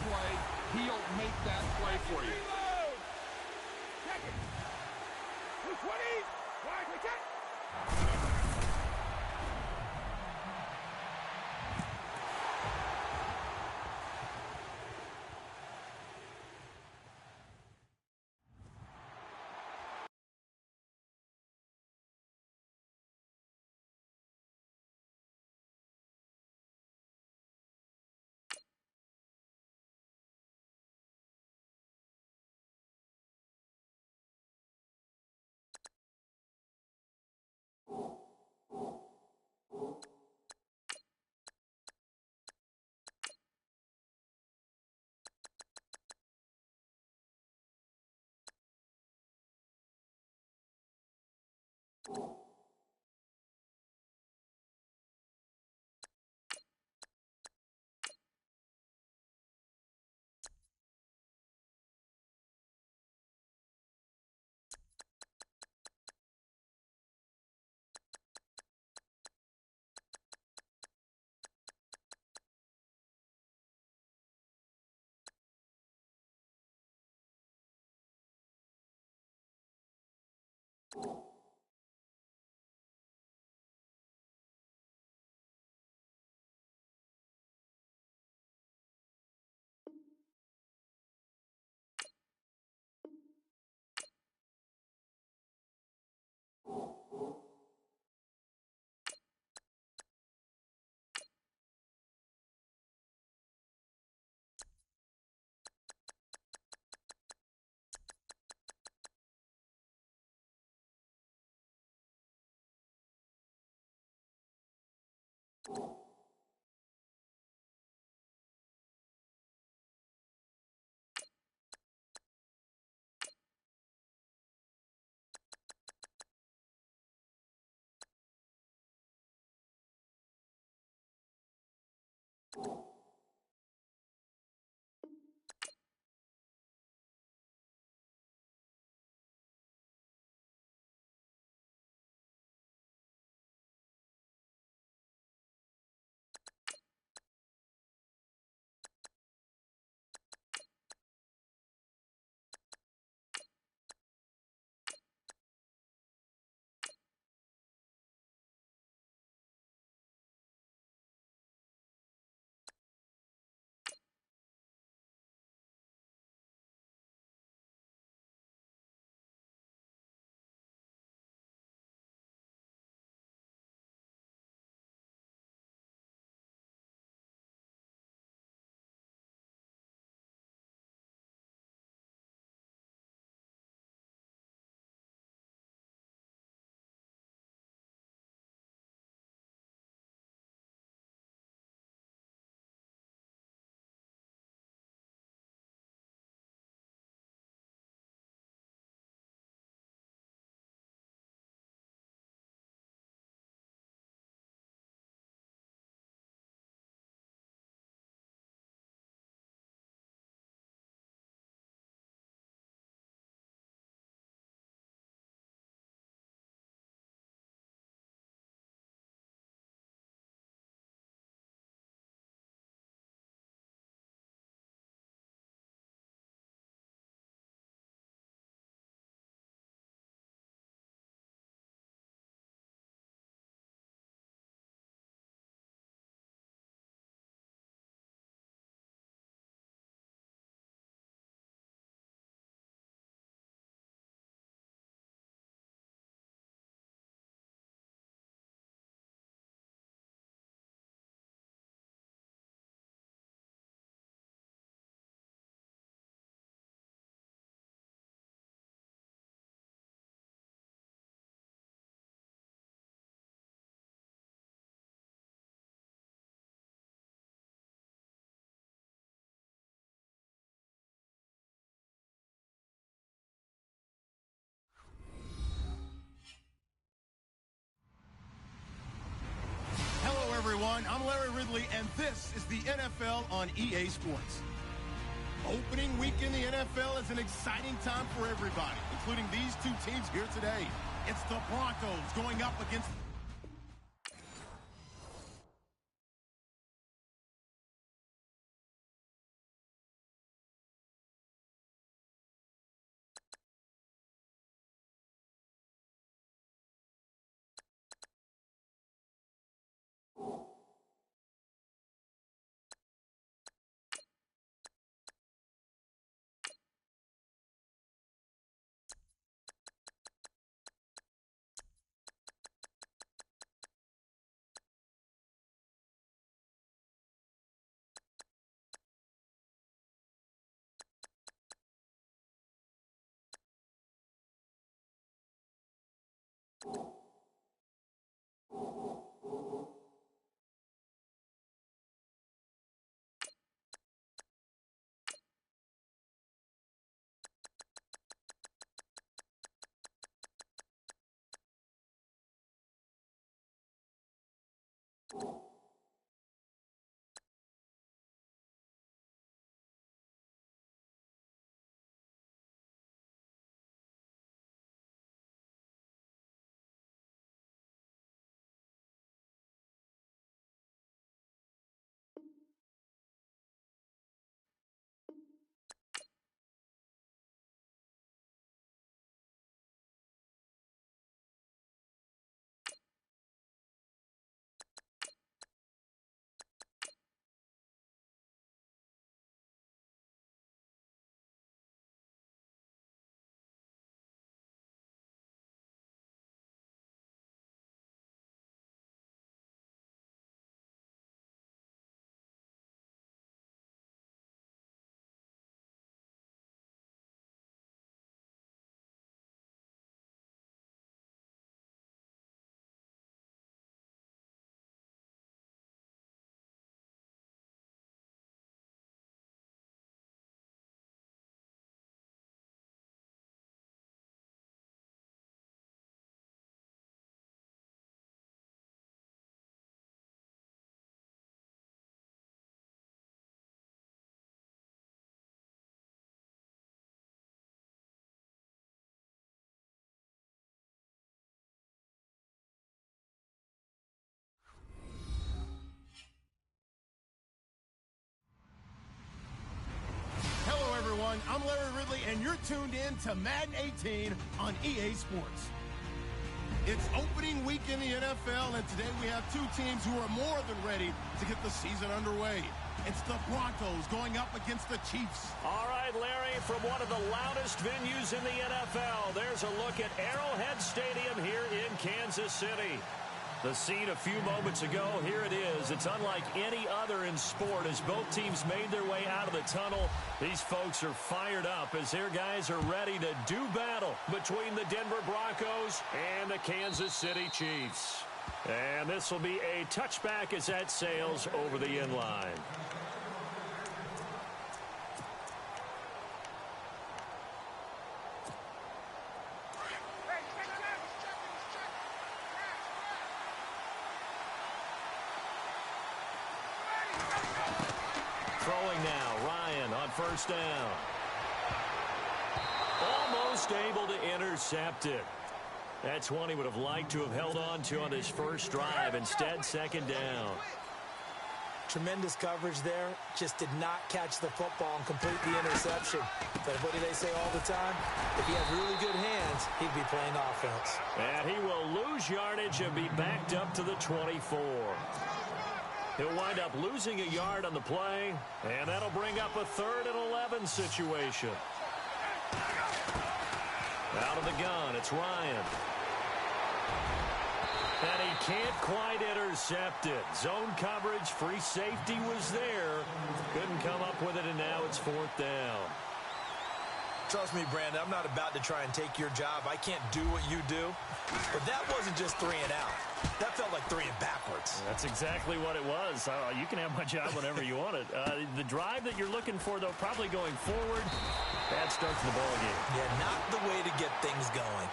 play, he'll make that play for you. Reload! Second. 220. Wide wicket. everyone. I'm Larry Ridley, and this is the NFL on EA Sports. Opening week in the NFL is an exciting time for everybody, including these two teams here today. It's the Broncos going up against I'm Larry Ridley, and you're tuned in to Madden 18 on EA Sports. It's opening week in the NFL, and today we have two teams who are more than ready to get the season underway. It's the Broncos going up against the Chiefs. All right, Larry, from one of the loudest venues in the NFL, there's a look at Arrowhead Stadium here in Kansas City. The scene a few moments ago, here it is. It's unlike any other in sport as both teams made their way out of the tunnel. These folks are fired up as their guys are ready to do battle between the Denver Broncos and the Kansas City Chiefs. And this will be a touchback as that sails over the end line. Throwing now, Ryan on first down. Almost able to intercept it. That's one he would have liked to have held on to on his first drive. Instead, second down. Tremendous coverage there. Just did not catch the football and complete the interception. But what do they say all the time? If he had really good hands, he'd be playing offense. And he will lose yardage and be backed up to the 24. He'll wind up losing a yard on the play, and that'll bring up a 3rd and 11 situation. Out of the gun, it's Ryan. And he can't quite intercept it. Zone coverage, free safety was there. Couldn't come up with it, and now it's 4th down. Trust me, Brandon, I'm not about to try and take your job. I can't do what you do. But that wasn't just 3 and out. That felt like 3 and backwards. That's exactly what it was. You can have my job whenever you want it. The drive that you're looking for, though, probably going forward, that starts the ball game. Yeah, not the way to get things going.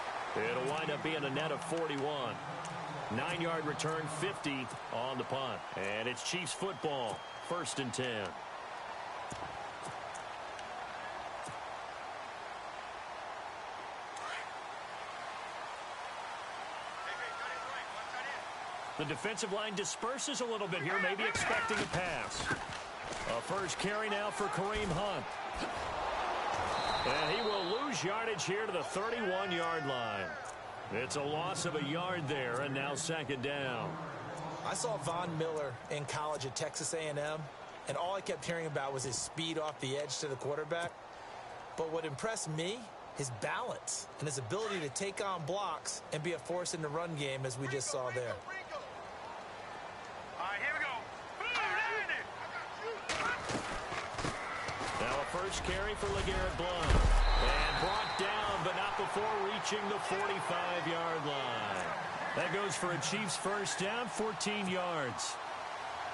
It'll wind up being a net of 41. 9-yard return, 50 on the punt. And it's Chiefs football, 1st and 10. The defensive line disperses a little bit here, maybe expecting a pass. A first carry now for Kareem Hunt. And he will lose yardage here to the 31-yard line. It's a loss of a yard there, and now 2nd down. I saw Von Miller in college at Texas A&M, and all I kept hearing about was his speed off the edge to the quarterback. But what impressed me, his balance and his ability to take on blocks and be a force in the run game, as we just saw there. Now a first carry for LeGarrette Blount. And brought down, but not before reaching the 45-yard line. That goes for a Chiefs first down, 14 yards.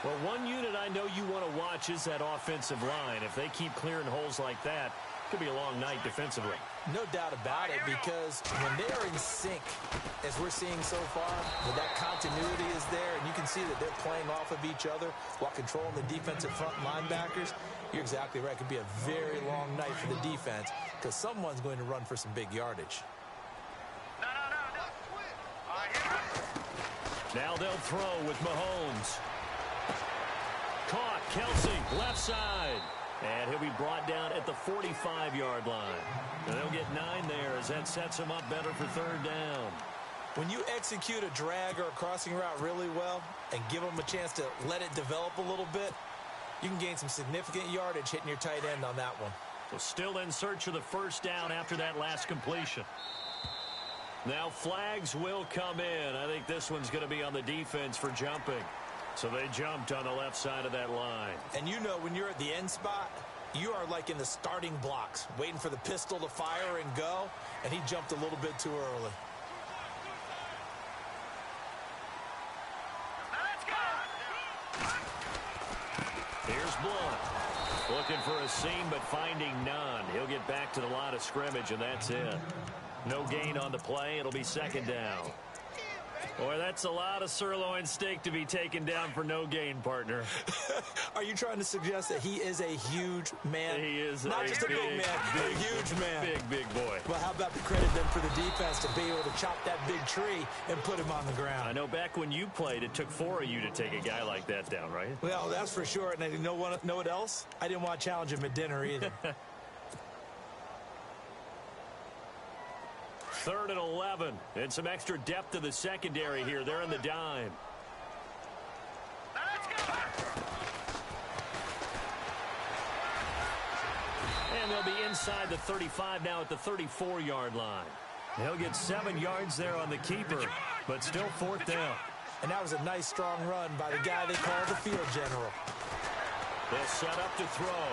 Well, one unit I know you want to watch is that offensive line. If they keep clearing holes like that, Could be a long night defensively. No doubt about it, because when they're in sync, as we're seeing so far, when that continuity is there, and you can see that they're playing off of each other while controlling the defensive front linebackers, you're exactly right. It could be a very long night for the defense, because someone's going to run for some big yardage. Now they'll throw with Mahomes. Caught, Kelsey, left side. And he'll be brought down at the 45-yard line. And they'll get 9 there as that sets him up better for third down. When you execute a drag or a crossing route really well and give them a chance to let it develop a little bit, you can gain some significant yardage hitting your tight end on that one. So still in search of the first down after that last completion. Now flags will come in. I think this one's going to be on the defense for jumping. So they jumped on the left side of that line. And you know, when you're at the end spot, you are like in the starting blocks, waiting for the pistol to fire and go, and he jumped a little bit too early. Here's Blunt. Looking for a seam, but finding none. He'll get back to the line of scrimmage, and that's it. No gain on the play. It'll be second down. Boy, that's a lot of sirloin steak to be taken down for no gain, partner. Are you trying to suggest that he is a huge man? He is not just a big man, a huge man. Big boy. Well, how about the credit then for the defense to be able to chop that big tree and put him on the ground? I know back when you played, it took 4 of you to take a guy like that down, right? Well, that's for sure. And you know what else? I didn't want to challenge him at dinner either. 3rd and 11, and some extra depth to the secondary here. They're in the dime. And they'll be inside the 35 now at the 34-yard line. He'll get 7 yards there on the keeper, but still 4th down. And that was a nice, strong run by the guy they call the field general. They'll set up to throw.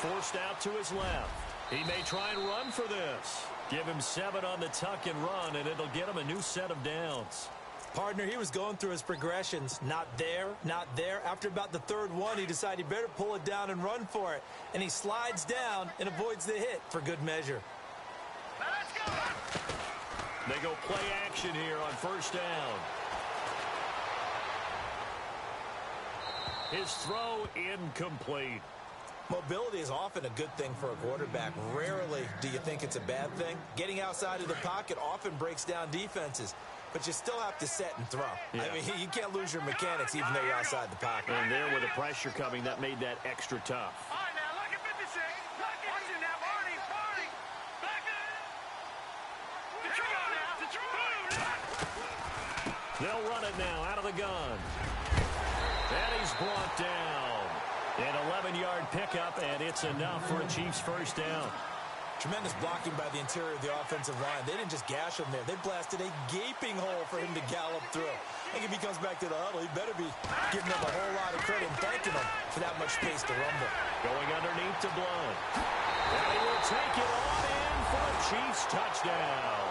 Forced out to his left. He may try and run for this. Give him 7 on the tuck and run, and it'll get him a new set of downs. Partner, he was going through his progressions. Not there, not there. After about the 3rd one, he decided he better pull it down and run for it. And he slides down and avoids the hit for good measure. Let's go. They go play action here on first down. His throw incomplete. Mobility is often a good thing for a quarterback. Rarely do you think it's a bad thing. Getting outside of the pocket often breaks down defenses, but you still have to set and throw. Yeah. I mean, you can't lose your mechanics even though you're outside the pocket. And there with the pressure coming, that made that extra tough. All right, now, look at 56. Look at watch it now, Barney. Back up. They'll run it now out of the gun. And he's brought down. An 11-yard pickup, and it's enough for a Chiefs first down. Tremendous blocking by the interior of the offensive line. They didn't just gash him there. They blasted a gaping hole for him to gallop through. I think if he comes back to the huddle, he better be giving them a whole lot of credit and thanking them for that much space to rumble. Going underneath to Blunt. And he will take it on in for a Chiefs touchdown.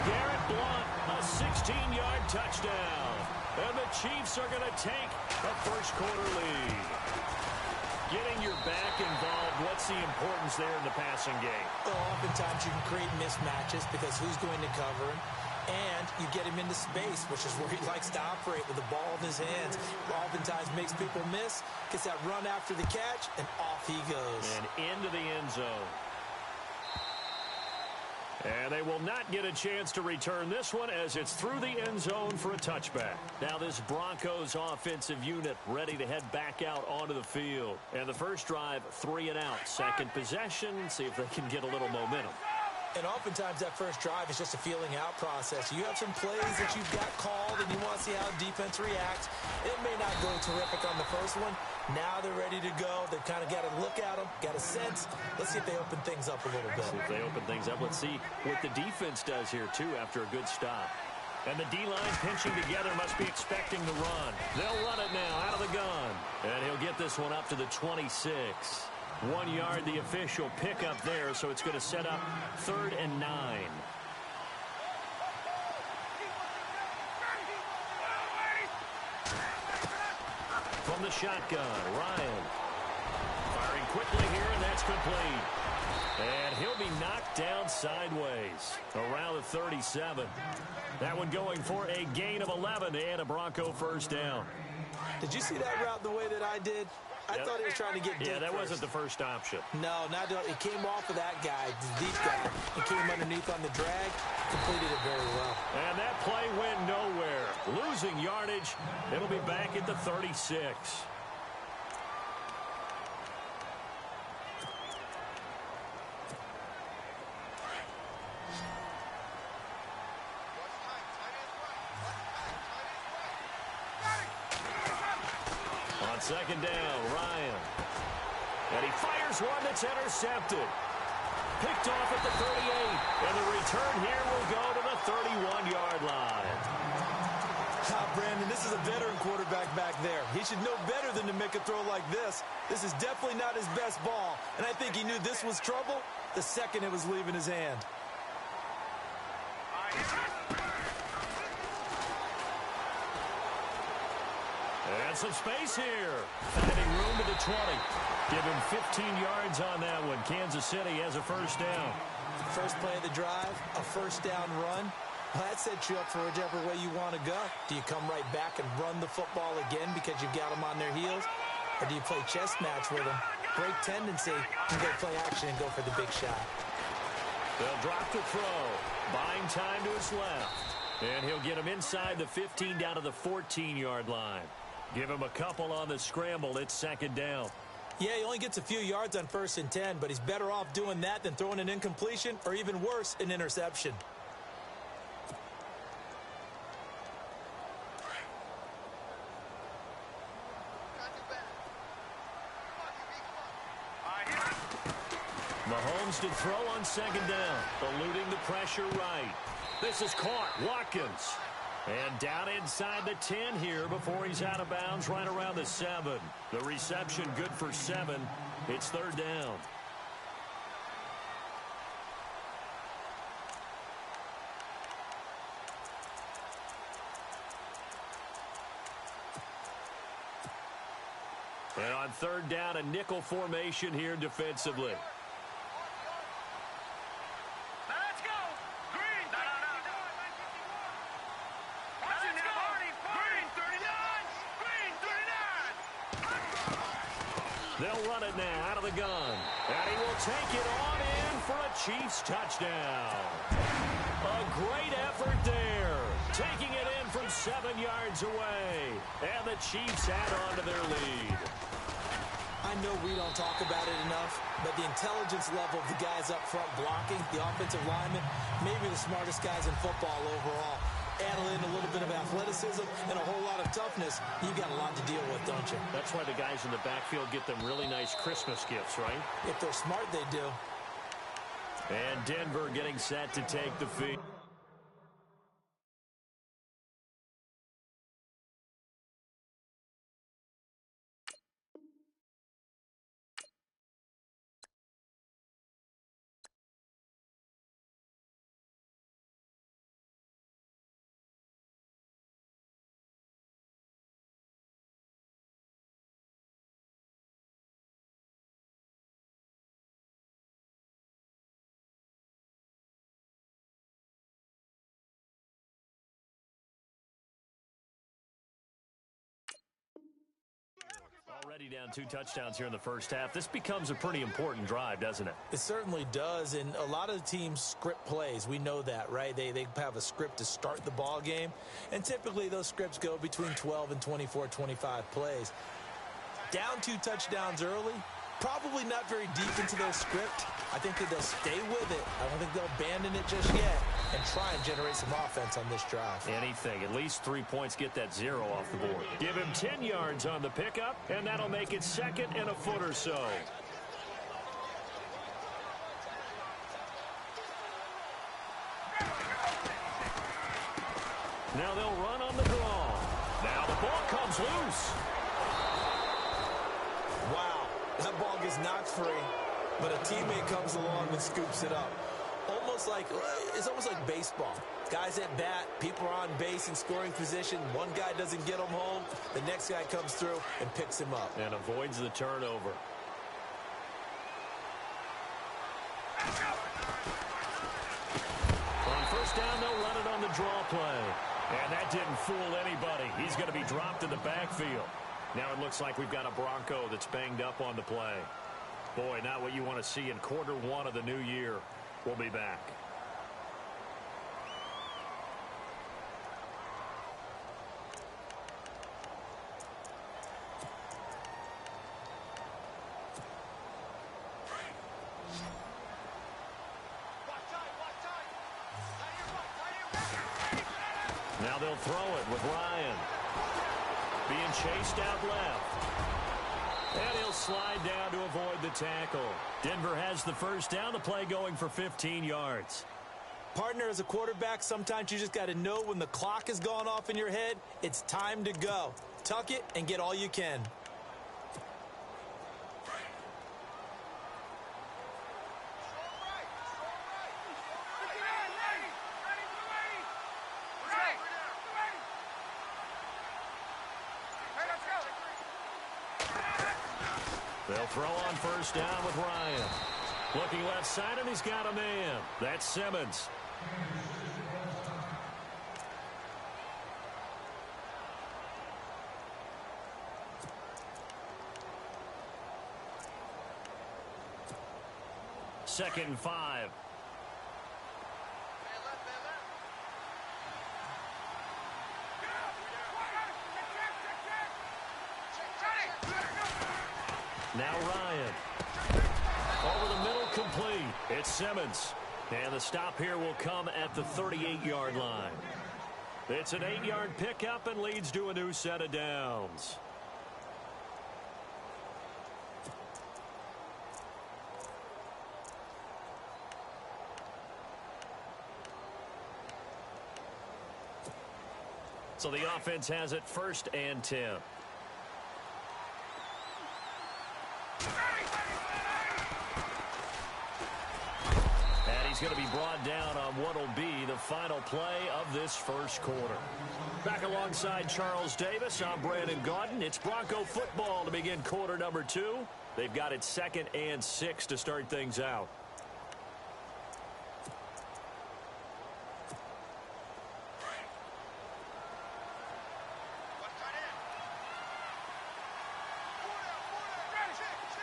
Garrett Blunt, a 16-yard touchdown. And the Chiefs are going to take a first-quarter lead. Getting your back involved, what's the importance there in the passing game? Well, oftentimes you can create mismatches because who's going to cover him? And you get him into space, which is where he likes to operate with the ball in his hands. Oftentimes makes people miss, gets that run after the catch, and off he goes. And into the end zone. And they will not get a chance to return this one as it's through the end zone for a touchback. Now this Broncos offensive unit ready to head back out onto the field. And the first drive, 3 and out. Second possession, see if they can get a little momentum. And oftentimes that first drive is just a feeling out process. You have some plays that you've got called and you want to see how defense reacts. It may not go terrific on the first one. Now they're ready to go. They've kind of got to look at them, got a sense. Let's see if they open things up a little bit. See if they open things up. Let's see what the defense does here, too, after a good stop. And the D-line pinching together must be expecting the run. They'll run it now out of the gun. And he'll get this one up to the 26. 1 yard, the official pickup there, so it's going to set up 3rd and 9. From the shotgun, Ryan. Firing quickly here, and that's complete. And he'll be knocked down sideways around the 37. That one going for a gain of 11 and a Bronco first down. Did you see that route the way that I did? I thought he was trying to get deep. Yeah, that first. wasn't the first option. No, not it came off of that guy, the deep guy. It came underneath on the drag, completed it very well. And that play went nowhere. Losing yardage. It'll be back at the 36. On second down, Ryan. And he fires one that's intercepted. Picked off at the 38. And the return here will go to the 31-yard line. Brandon, this is a veteran quarterback back there. He should know better than to make a throw like this. This is definitely not his best ball. And I think he knew this was trouble the second it was leaving his hand. And some space here. Finding room to the 20. Give him 15 yards on that one. Kansas City has a first down. First play of the drive, a first down run. Well, that sets you up for whichever way you want to go. Do you come right back and run the football again because you've got them on their heels? Or do you play chess match with them, break tendency, and go play action and go for the big shot? They'll drop the throw. Buying time to his left. And he'll get him inside the 15 down to the 14-yard line. Give him a couple on the scramble. It's second down. Yeah, he only gets a few yards on 1st and 10, but he's better off doing that than throwing an incompletion or even worse, an interception. Mahomes to throw on second down. Eluding the pressure right. This is caught. Watkins. And down inside the 10 here before he's out of bounds right around the 7. The reception good for 7. It's third down. And on third down, a nickel formation here defensively. They'll run it now out of the gun. And he will take it on in for a Chiefs touchdown. A great effort there. Taking it in from 7 yards away. And the Chiefs add on to their lead. I know we don't talk about it enough, but the intelligence level of the guys up front blocking, the offensive linemen, maybe the smartest guys in football overall. Add in a little bit of athleticism and a whole lot of toughness, you've got a lot to deal with, don't you? That's why the guys in the backfield get them really nice Christmas gifts, right? If they're smart, they do. And Denver getting set to take the field. Already down 2 touchdowns here in the first half. This becomes a pretty important drive, doesn't it? It certainly does, and a lot of the teams script plays. We know that, right? They have a script to start the ball game, and typically those scripts go between 12 and 24, 25 plays. Down 2 touchdowns early, probably not very deep into their script. I think that they'll stay with it. I don't think they'll abandon it just yet and try and generate some offense on this drive. Anything. At least 3 points, get that 0 off the board. Give him 10 yards on the pickup, and that'll make it second and a foot or so. Now they'll run on the draw. Now the ball comes loose. Wow, that ball gets knocked free, but a teammate comes along and scoops it up. It's almost like baseball. Guys at bat, people are on base in scoring position. One guy doesn't get him home. The next guy comes through and picks him up. And avoids the turnover. down, they'll run it on the draw play. And that didn't fool anybody. He's going to be dropped in the backfield. Now it looks like we've got a Bronco that's banged up on the play. Boy, not what you want to see in quarter one of the new year. We'll be back. Now they'll throw it with Ryan. Being chased out left. And he'll slide down to avoid the tackle. Denver has the first down. The play going for 15 yards. Partner, as a quarterback, sometimes you just got to know when the clock has gone off in your head, it's time to go. Tuck it and get all you can. They'll throw on first down with Ryan. Looking left side, and he's got a man. That's Simmons. Second and 5. Now Ryan. Over the middle, complete. It's Simmons. And the stop here will come at the 38-yard line. It's an 8-yard pickup and leads to a new set of downs. So the offense has it 1st and 10. He's going to be brought down on what will be the final play of this first quarter. Back alongside Charles Davis, I'm Brandon Gaudin. It's Bronco football to begin quarter number 2. They've got it 2nd and 6 to start things out.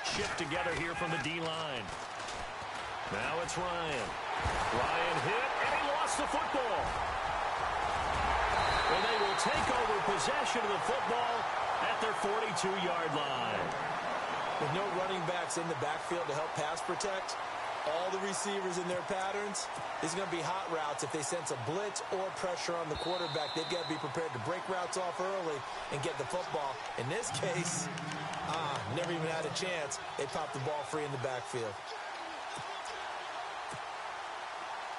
Shift together here from the D-line. Now it's Ryan. Ryan hit, and he lost the football. And they will take over possession of the football at their 42-yard line. With no running backs in the backfield to help pass protect, all the receivers in their patterns, these are going to be hot routes. If they sense a blitz or pressure on the quarterback, they've got to be prepared to break routes off early and get the football. In this case, never even had a chance. They popped the ball free in the backfield.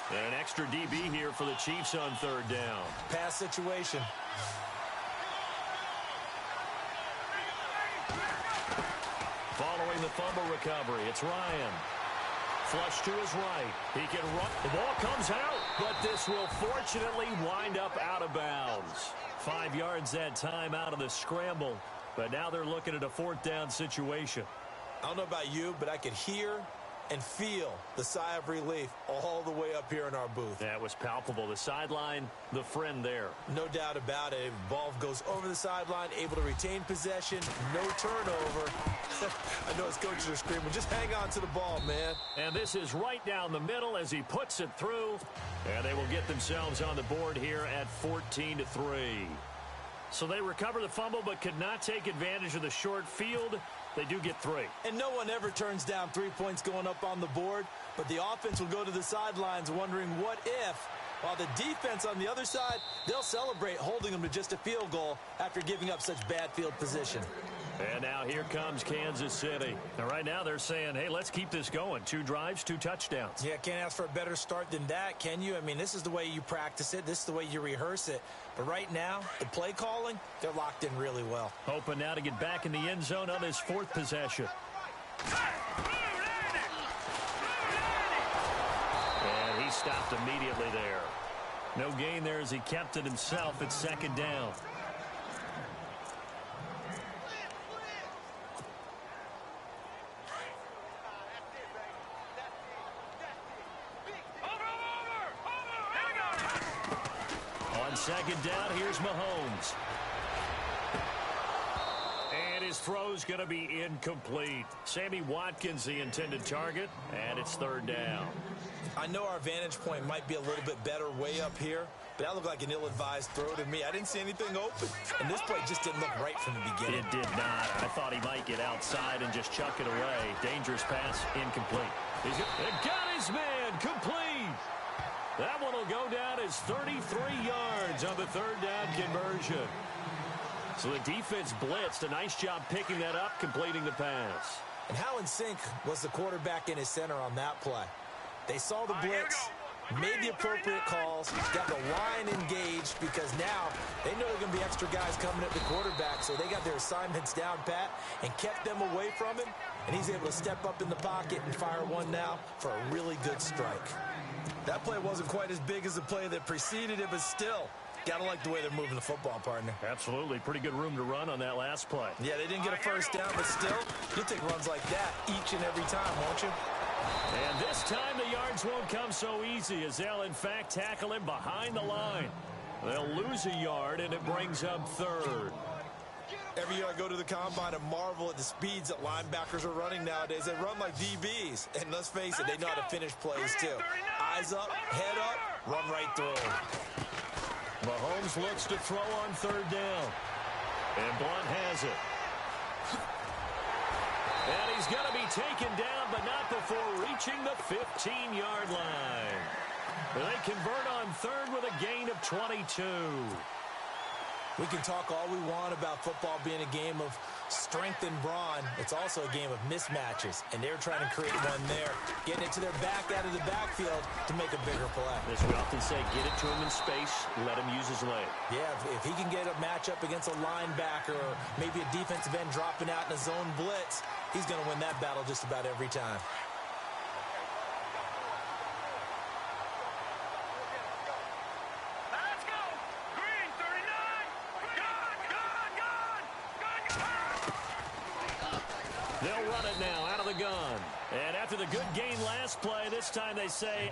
And an extra DB here for the Chiefs on 3rd down. Pass situation. Following the fumble recovery, it's Ryan. Flush to his right. He can run. The ball comes out, but this will fortunately wind up out of bounds. 5 yards that time out of the scramble, but now they're looking at a 4th down situation. I don't know about you, but I could hear and feel the sigh of relief all the way up here in our booth. That was palpable. The sideline, the friend there. No doubt about it. Ball goes over the sideline, able to retain possession, no turnover. I know his coaches are screaming, just hang on to the ball, man. And this is right down the middle as he puts it through. And they will get themselves on the board here at 14-3. So they recover the fumble but could not take advantage of the short field. They do get 3. And no one ever turns down 3 points going up on the board, but the offense will go to the sidelines wondering what if, while the defense on the other side, they'll celebrate holding them to just a field goal after giving up such bad field position. And now here comes Kansas City. Now right now they're saying, hey, let's keep this going. 2 drives, 2 touchdowns. Yeah, can't ask for a better start than that, can you? I mean, this is the way you practice it. This is the way you rehearse it. But right now, the play calling, they're locked in really well. Hoping now to get back in the end zone on his 4th possession. And he stopped immediately there. No gain there as he kept it himself at 2nd down. second down, here's Mahomes. And his throw's going to be incomplete. Sammy Watkins, the intended target, and it's third down. I know our vantage point might be a little bit better way up here, but that looked like an ill-advised throw to me. I didn't see anything open, and this play just didn't look right from the beginning. It did not. I thought he might get outside and just chuck it away. Dangerous pass, incomplete. He got his man, complete. That one will go down as 33 yards on the third down conversion. So the defense blitzed. A nice job picking that up, completing the pass. And how in sync was the quarterback and his center on that play? They saw the blitz, made the appropriate calls, got the line engaged because now they know there are going to be extra guys coming at the quarterback, so they got their assignments down pat and kept them away from him, and he's able to step up in the pocket and fire one now for a really good strike. That play wasn't quite as big as the play that preceded it, but still, got to like the way they're moving the football, partner. Absolutely. Pretty good room to run on that last play. Yeah, they didn't get a first down, but still, you'll take runs like that each and every time, won't you? And this time the yards won't come so easy as they'll, in fact, tackle him behind the line. They'll lose a yard, and it brings up third. Every year I go to the combine and marvel at the speeds that linebackers are running nowadays. They run like DBs. And let's face it, they know how to finish plays, too. Eyes up, head up, run right through. Mahomes looks to throw on third down. And Blunt has it. And he's going to be taken down, but not before reaching the 15-yard line. They convert on third with a gain of 22. We can talk all we want about football being a game of strength and brawn. It's also a game of mismatches, and they're trying to create one there, getting it to their back out of the backfield to make a bigger play. As we often say, get it to him in space, let him use his leg. Yeah, if he can get a matchup against a linebacker or maybe a defensive end dropping out in a zone blitz, he's going to win that battle just about every time. They'll run it now out of the gun. And after the good gain last play, this time they say,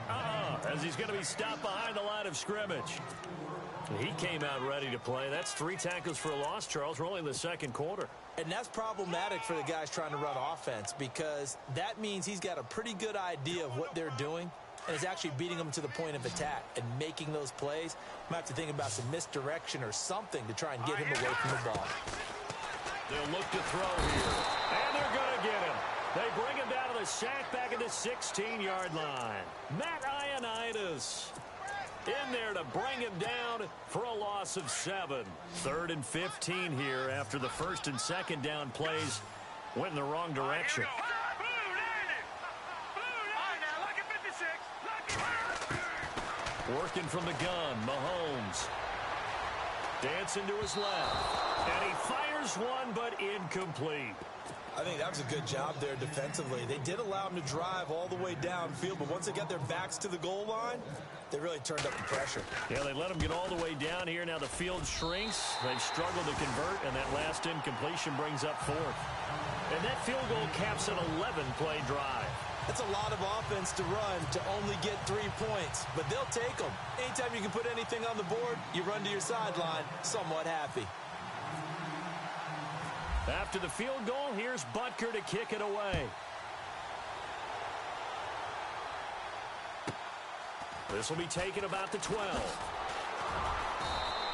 as he's going to be stopped behind the line of scrimmage. He came out ready to play. That's 3 tackles for a loss, Charles. We're only in the second quarter. And that's problematic for the guys trying to run offense because that means he's got a pretty good idea of what they're doing and is actually beating them to the point of attack and making those plays. Might have to think about some misdirection or something to try and get him away from the ball. They'll look to throw here. And they're going to get him. They bring him down to the sack back at the 16-yard line. Matt Ioannidis in there to bring him down for a loss of 7. 3rd and 15 here after the first and second down plays went in the wrong direction. Working from the gun, Mahomes. Dancing to his left. And he fires one, but incomplete. I think that was a good job there defensively. They did allow him to drive all the way downfield, but once they got their backs to the goal line, they really turned up the pressure. Yeah, they let him get all the way down here. Now the field shrinks. They've struggled to convert, and that last incompletion brings up 4th. And that field goal caps an 11-play drive. That's a lot of offense to run to only get 3 points, but they'll take them. Anytime you can put anything on the board, you run to your sideline somewhat happy. After the field goal, here's Butker to kick it away. This will be taken about the 12.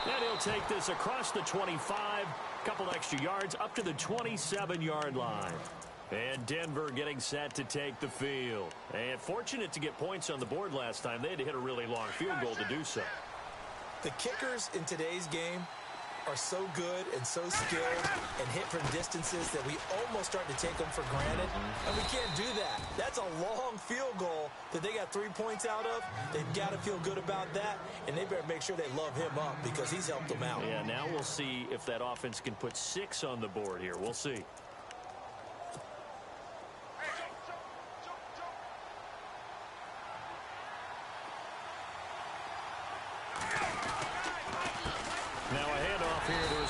And he'll take this across the 25, couple extra yards up to the 27-yard line. And Denver getting set to take the field. And fortunate to get points on the board last time. They had to hit a really long field goal to do so. The kickers in today's game are so good and so skilled and hit from distances that we almost start to take them for granted. And we can't do that. That's a long field goal that they got 3 points out of. They've got to feel good about that, and they better make sure they love him up because he's helped them out. Yeah, now we'll see if that offense can put 6 on the board here. We'll see.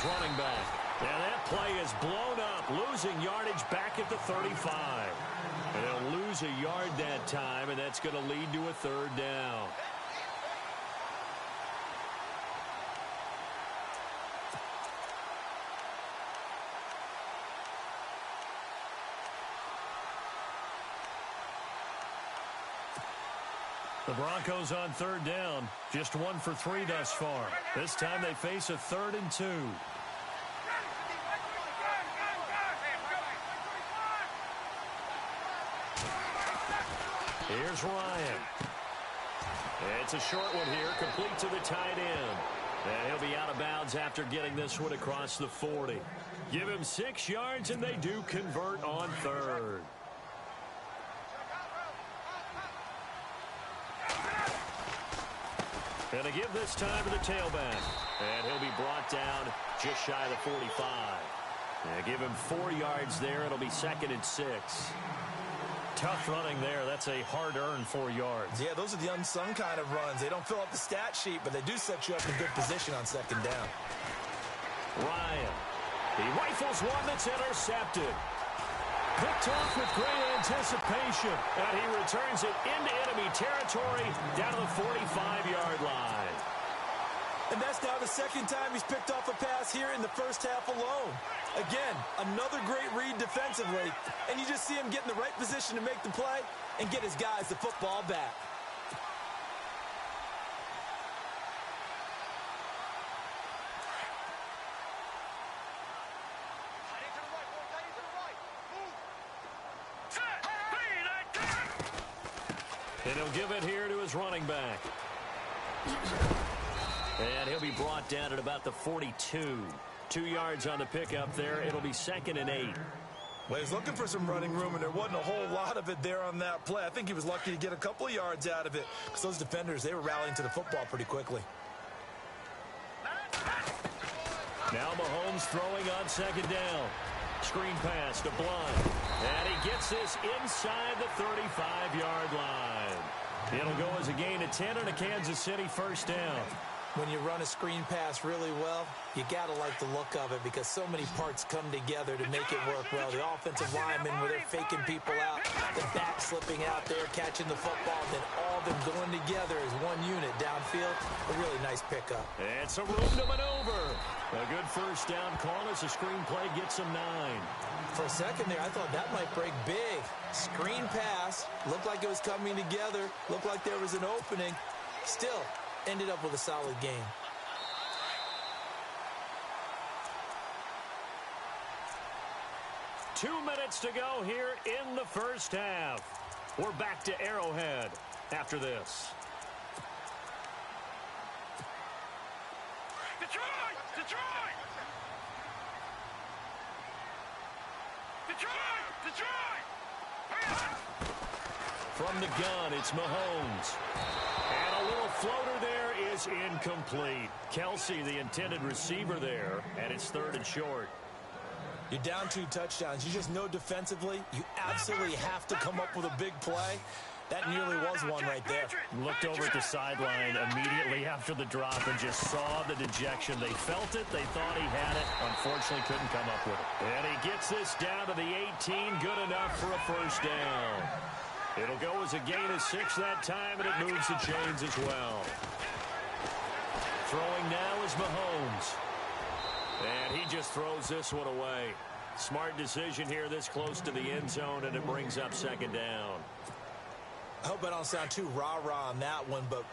Running back. And that play is blown up, losing yardage back at the 35. And they'll lose a yard that time, and that's going to lead to a 3rd down. The Broncos on third down. Just 1 for 3 thus far. This time they face a 3rd and 2. Here's Ryan. It's a short one here, complete to the tight end. And he'll be out of bounds after getting this one across the 40. Give him 6 yards, and they do convert on 3rd. And a give this time to the tailback. And he'll be brought down just shy of the 45. And give him 4 yards there. It'll be 2nd and 6. Tough running there. That's a hard-earned 4 yards. Yeah, those are the unsung kind of runs. They don't fill up the stat sheet, but they do set you up in good position on 2nd down. Ryan. He rifles one that's intercepted. Picked off with great anticipation. And he returns it into enemy territory down to the 45-yard line. And that's now the 2nd time he's picked off a pass here in the first half alone. Again, another great read defensively. And you just see him get in the right position to make the play and get his guys the football back. And he'll give it here to his running back. And he'll be brought down at about the 42. 2 yards on the pickup there. It'll be 2nd and 8. Well, he's looking for some running room, and there wasn't a whole lot of it there on that play. I think he was lucky to get a couple of yards out of it because those defenders, they were rallying to the football pretty quickly. Now Mahomes throwing on 2nd down. Screen pass to Blunt. And he gets this inside the 35-yard line. It'll go as a gain of 10 and a Kansas City 1st down. When you run a screen pass really well, you got to like the look of it because so many parts come together to make it work well. The offensive linemen, where they're faking people out, the back slipping out there, catching the football, then all of them going together as one unit downfield. A really nice pickup. It's a room to maneuver. A good 1st down call as the screen play gets him 9. For a second there, I thought that might break big. Screen pass, looked like it was coming together, looked like there was an opening. Still, ended up with a solid game. Two minutes to go here in the first half. We're back to Arrowhead after this. Detroit! Detroit! Detroit! Detroit! From the gun, it's Mahomes. And a little floater there is incomplete. Kelsey, the intended receiver there, and it's 3rd and short. You're down 2 touchdowns. You just know defensively, you absolutely have to come up with a big play. That nearly was one right there. Looked over at the sideline immediately after the drop and just saw the dejection. They felt it. They thought he had it. Unfortunately, couldn't come up with it. And he gets this down to the 18. Good enough for a 1st down. It'll go as a gain of 6 that time, and it moves the chains as well. Throwing now is Mahomes. And he just throws this one away. Smart decision here this close to the end zone, and it brings up 2nd down. I hope I don't sound too rah-rah on that one, but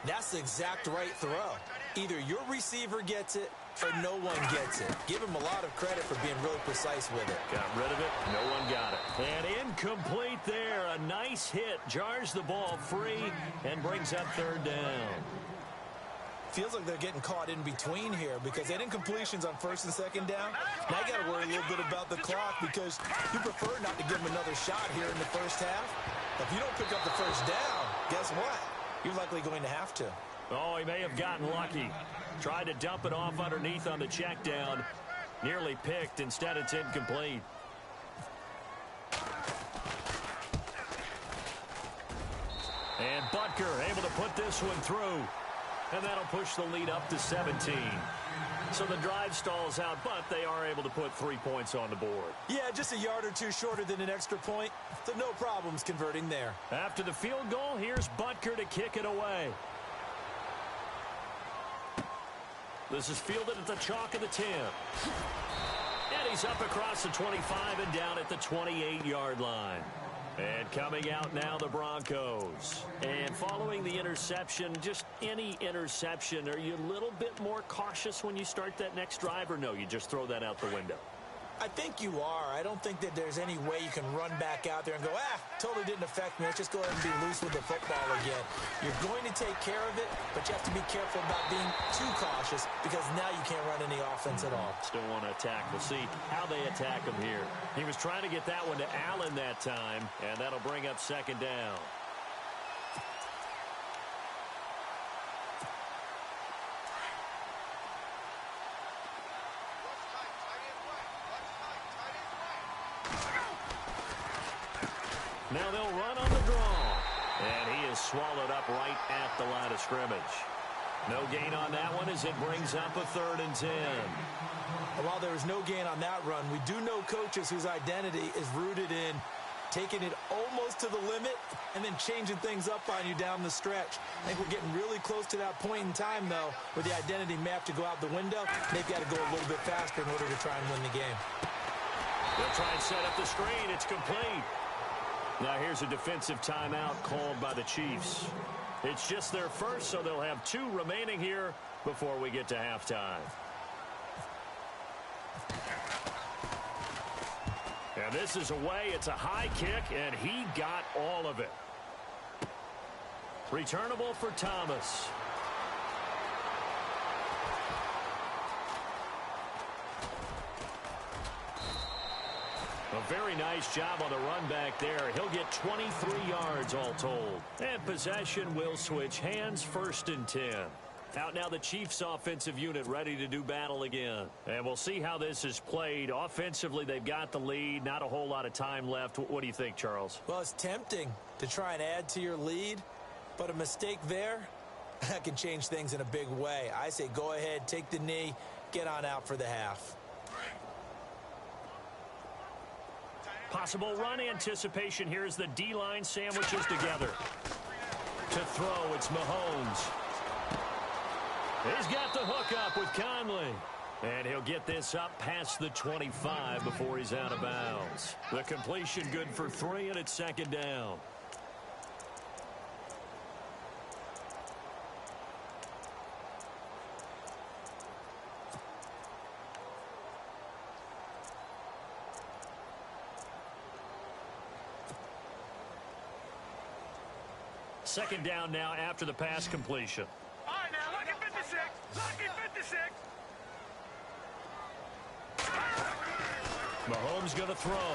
that's the exact right throw. Either your receiver gets it or no one gets it. Give him a lot of credit for being really precise with it. Got rid of it. No one got it. And incomplete there. A nice hit. Jars the ball free and brings up 3rd down. Feels like they're getting caught in between here because they had incompletions on 1st and 2nd down. Now you got to worry a little bit about the clock because you prefer not to give them another shot here in the first half. If you don't pick up the 1st down, guess what? You're likely going to have to. Oh, he may have gotten lucky. Tried to dump it off underneath on the check down. Nearly picked. Instead, it's incomplete. And Butker able to put this one through. And that'll push the lead up to 17. So the drive stalls out, but they are able to put 3 points on the board. Yeah, just a yard or two shorter than an extra point. So no problems converting there. After the field goal, here's Butker to kick it away. This is fielded at the chalk of the 10. And he's up across the 25 and down at the 28-yard line. And coming out now, the Broncos. And following the interception, just any interception, are you a little bit more cautious when you start that next drive, or no, you just throw that out the window? I think you are. I don't think that there's any way you can run back out there and go, totally didn't affect me. Let's just go ahead and be loose with the football again. You're going to take care of it, but you have to be careful about being too cautious because now you can't run any offense at all. Still want to attack. We'll see how they attack him here. He was trying to get that one to Allen that time, and that'll bring up second down. Now they'll run on the draw. And he is swallowed up right at the line of scrimmage. No gain on that one as it brings up a 3rd and 10. While there is no gain on that run, we do know coaches whose identity is rooted in taking it almost to the limit and then changing things up on you down the stretch. I think we're getting really close to that point in time, though, where the identity may have to go out the window. They've got to go a little bit faster in order to try and win the game. They'll try and set up the screen. It's complete. Now here's a defensive timeout called by the Chiefs. It's just their first, so they'll have 2 remaining here before we get to halftime. And this is away. It's a high kick, and he got all of it. Returnable for Thomas. A very nice job on the run back there. He'll get 23 yards all told. And possession will switch hands, 1st and 10. Out now the Chiefs offensive unit ready to do battle again. And we'll see how this is played. Offensively, they've got the lead. Not a whole lot of time left. What do you think, Charles? Well, it's tempting to try and add to your lead, but a mistake there, that can change things in a big way. I say go ahead, take the knee, get on out for the half. Possible run anticipation here as the D-line sandwiches together. To throw, it's Mahomes. He's got the hook up with Conley. And he'll get this up past the 25 before he's out of bounds. The completion good for 3, and it's 2nd down. Second down now after the pass completion. All right, now, look at 56. Look at 56. Mahomes going to throw.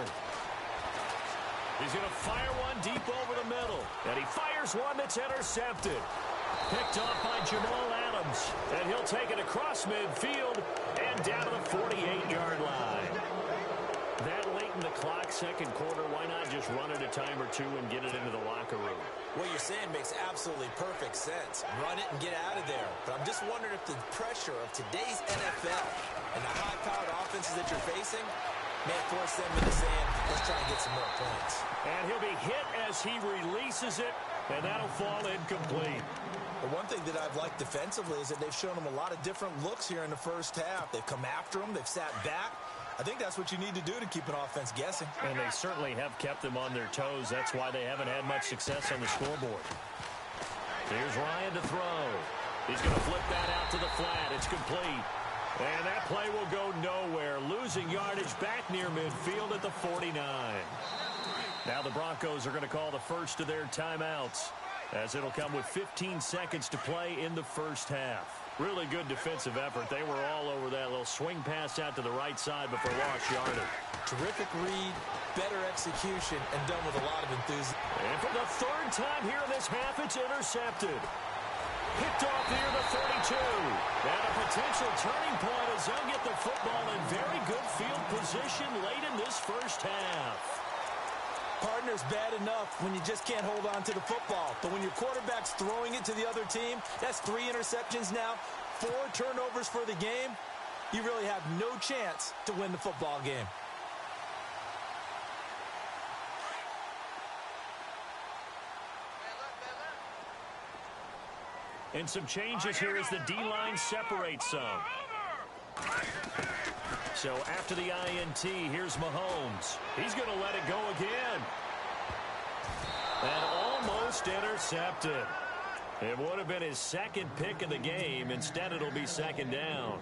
He's going to fire one deep over the middle. And he fires one that's intercepted. Picked off by Jamal Adams. And he'll take it across midfield and down to the 48-yard line. That late in the clock, 2nd quarter, why not just run it a time or 2 and get it into the locker room? What you're saying makes absolutely perfect sense. Run it and get out of there. But I'm just wondering if the pressure of today's NFL and the high-powered offenses that you're facing may force them into saying, let's try and get some more points. And he'll be hit as he releases it, and that'll fall incomplete. The one thing that I've liked defensively is that they've shown them a lot of different looks here in the first half. They've come after them. They've sat back. I think that's what you need to do to keep an offense guessing. And they certainly have kept them on their toes. That's why they haven't had much success on the scoreboard. Here's Ryan to throw. He's going to flip that out to the flat. It's complete. And that play will go nowhere. Losing yardage back near midfield at the 49. Now the Broncos are going to call the first of their timeouts, as it'll come with 15 seconds to play in the first half. Really good defensive effort. They were all over that little swing pass out to the right side before lost yardage. Terrific read, better execution, and done with a lot of enthusiasm. And for the 3rd time here in this half, it's intercepted. Picked off near the 32. And a potential turning point as they'll get the football in very good field position late in this first half. Partner's bad enough when you just can't hold on to the football. But when your quarterback's throwing it to the other team, that's 3 interceptions now, 4 turnovers for the game. You really have no chance to win the football game. And some changes here as the D-line separates some. So after the INT, here's Mahomes. He's going to let it go again. And almost intercepted. It would have been his second pick of the game. Instead, it'll be second down.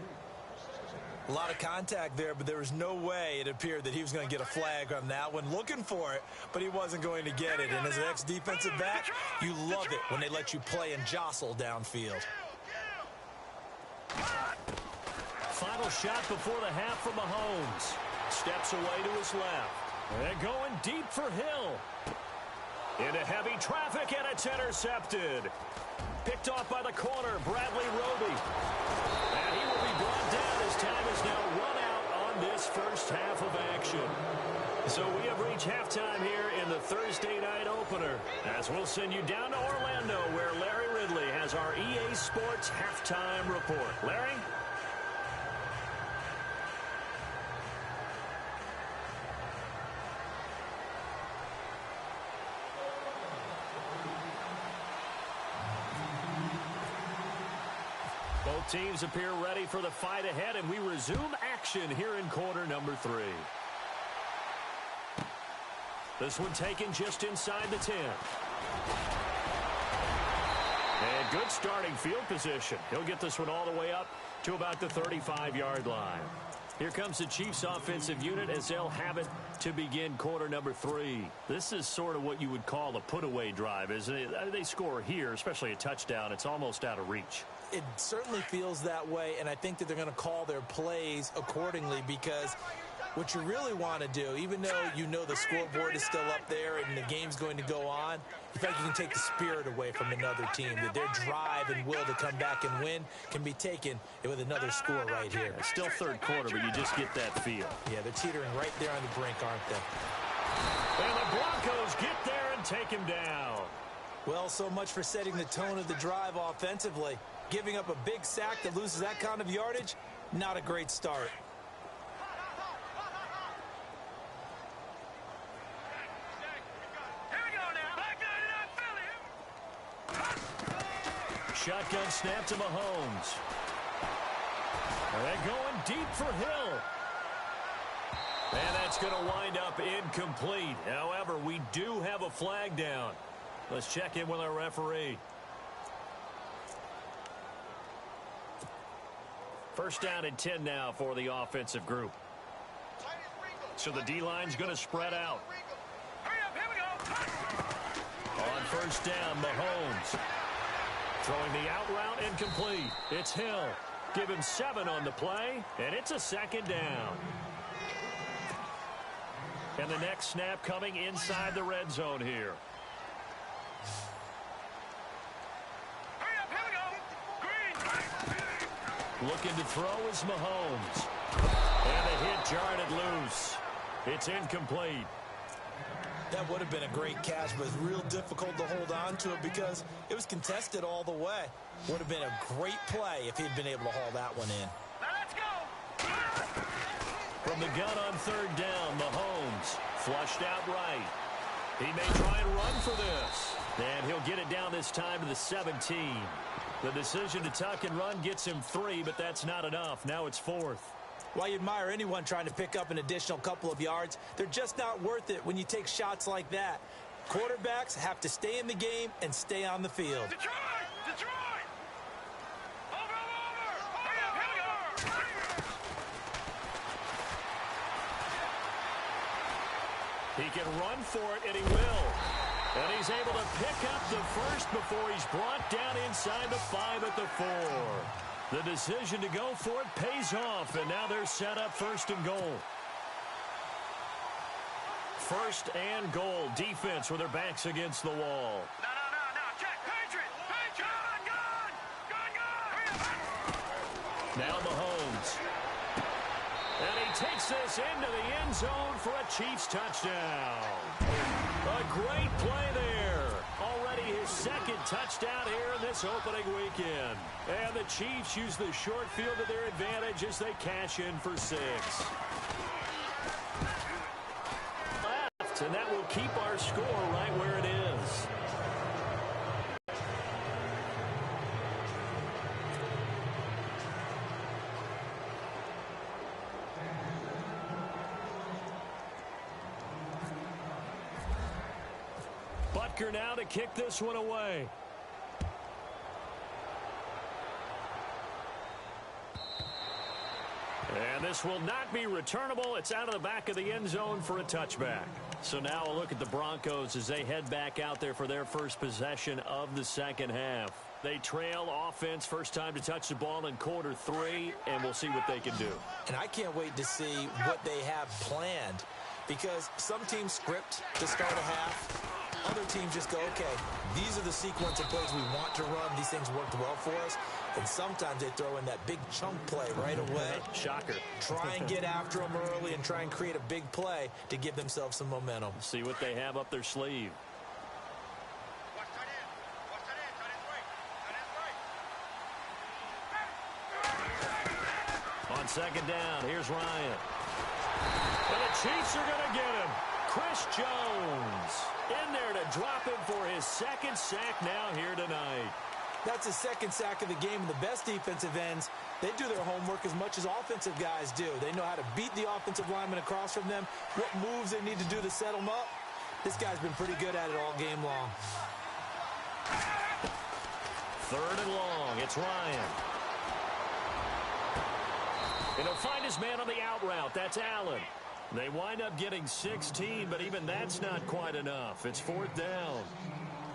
A lot of contact there, but there was no way it appeared that he was going to get a flag on that one. Looking for it, but he wasn't going to get it. And as an ex-defensive back, you love it when they let you play and jostle downfield. Final shot before the half from Mahomes. Steps away to his left. And going deep for Hill. Into heavy traffic, and it's intercepted. Picked off by the corner, Bradley Roby. And he will be brought down as time is now run out on this first half of action. So we have reached halftime here in the Thursday night opener, as we'll send you down to Orlando, where Larry Ridley has our EA Sports halftime report. Larry? Both teams appear ready for the fight ahead, and we resume action here in quarter number 3. This one taken just inside the 10. And good starting field position. He'll get this one all the way up to about the 35-yard line. Here comes the Chiefs offensive unit as they'll have it to begin quarter number 3. This is sort of what you would call a put-away drive, isn't it? They score here, especially a touchdown. It's almost out of reach. It certainly feels that way, and I think that they're going to call their plays accordingly, because what you really want to do, even though you know the scoreboard is still up there and the game's going to go on, you feel like you can take the spirit away from another team, that their drive and will to come back and win can be taken with another score right here. It's still third quarter, but you just get that feel. Yeah, they're teetering right there on the brink, aren't they? And the Broncos get there and take him down. Well, so much for setting the tone of the drive offensively. Giving up a big sack that loses that kind of yardage, not a great start. Here we go now. Back to Shotgun snap to Mahomes. And going deep for Hill. And that's going to wind up incomplete. However, we do have a flag down. Let's check in with our referee. First down and 10 now for the offensive group. So the D-line's going to spread out. Hurry up, here we go. On first down, Mahomes. Throwing the out route incomplete. It's Hill. Give him 7 on the play, and it's a second down. And the next snap coming inside the red zone here. Hurry up, here we go. Green. Looking to throw is Mahomes. And the hit jarred it loose. It's incomplete. That would have been a great catch, but it's real difficult to hold on to it because it was contested all the way. Would have been a great play if he'd been able to haul that one in. Now let's go. From the gun on third down, Mahomes flushed out right. He may try and run for this. And he'll get it down this time to the 17. The decision to tuck and run gets him 3, but that's not enough. Now it's 4th. While you admire anyone trying to pick up an additional couple of yards, they're just not worth it when you take shots like that. Quarterbacks have to stay in the game and stay on the field. Detroit! Detroit! Over! Hurry up, here we go. He can run for it, and he will. And he's able to pick up the first before he's brought down inside the 5 at the 4. The decision to go for it pays off, and now they're set up first and goal. First and goal. Defense with their backs against the wall. No. Check. Patriot! Gun! Now Mahomes. And he takes this into the end zone for a Chiefs touchdown. A great play there. Already his second touchdown here in this opening weekend. And the Chiefs use the short field to their advantage as they cash in for 6. Left, and that will keep our score right where it is. Butker now to kick this one away. And this will not be returnable. It's out of the back of the end zone for a touchback. So now a look at the Broncos as they head back out there for their first possession of the second half. They trail offense, first time to touch the ball in quarter 3, and we'll see what they can do. And I can't wait to see what they have planned, because some teams script to start a half. Other teams just go, okay, these are the sequence of plays we want to run. These things worked well for us. And sometimes they throw in that big chunk play right away. Shocker. Try and get after them early and try and create a big play to give themselves some momentum. See what they have up their sleeve. On second down, here's Ryan. And the Chiefs are going to get him. Chris Jones in there to drop him for his second sack now here tonight. That's his second sack of the game, and the best defensive ends, they do their homework as much as offensive guys do. They know how to beat the offensive lineman across from them, what moves they need to do to set them up. This guy's been pretty good at it all game long. Third and long, it's Ryan. And he'll find his man on the out route. That's Allen. They wind up getting 16, but even that's not quite enough. It's fourth down.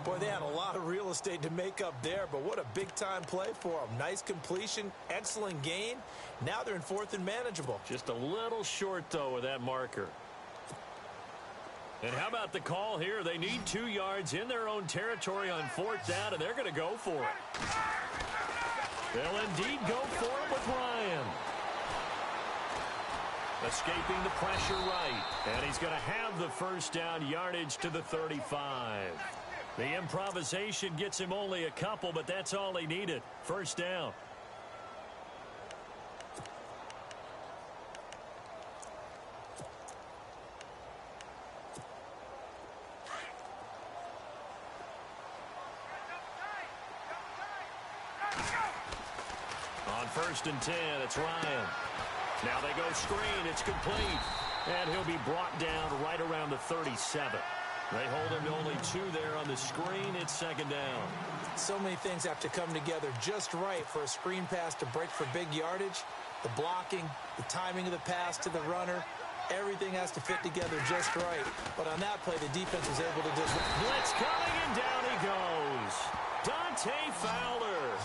Boy, they had a lot of real estate to make up there, but what a big-time play for them. Nice completion, excellent gain. Now they're in fourth and manageable. Just a little short, though, with that marker. And how about the call here? They need 2 yards in their own territory on fourth down, and they're going to go for it. They'll indeed go for it with Ryan. Escaping the pressure right. And he's going to have the first down, yardage to the 35. The improvisation gets him only a couple, but that's all he needed. First down. On first and 10, it's Ryan. Now they go screen. It's complete. And he'll be brought down right around the 37. They hold him to only 2 there on the screen. It's second down. So many things have to come together just right for a screen pass to break for big yardage. The blocking, the timing of the pass to the runner, everything has to fit together just right. But on that play, the defense was able to just... Blitz coming, and down he goes. Dante Fowler.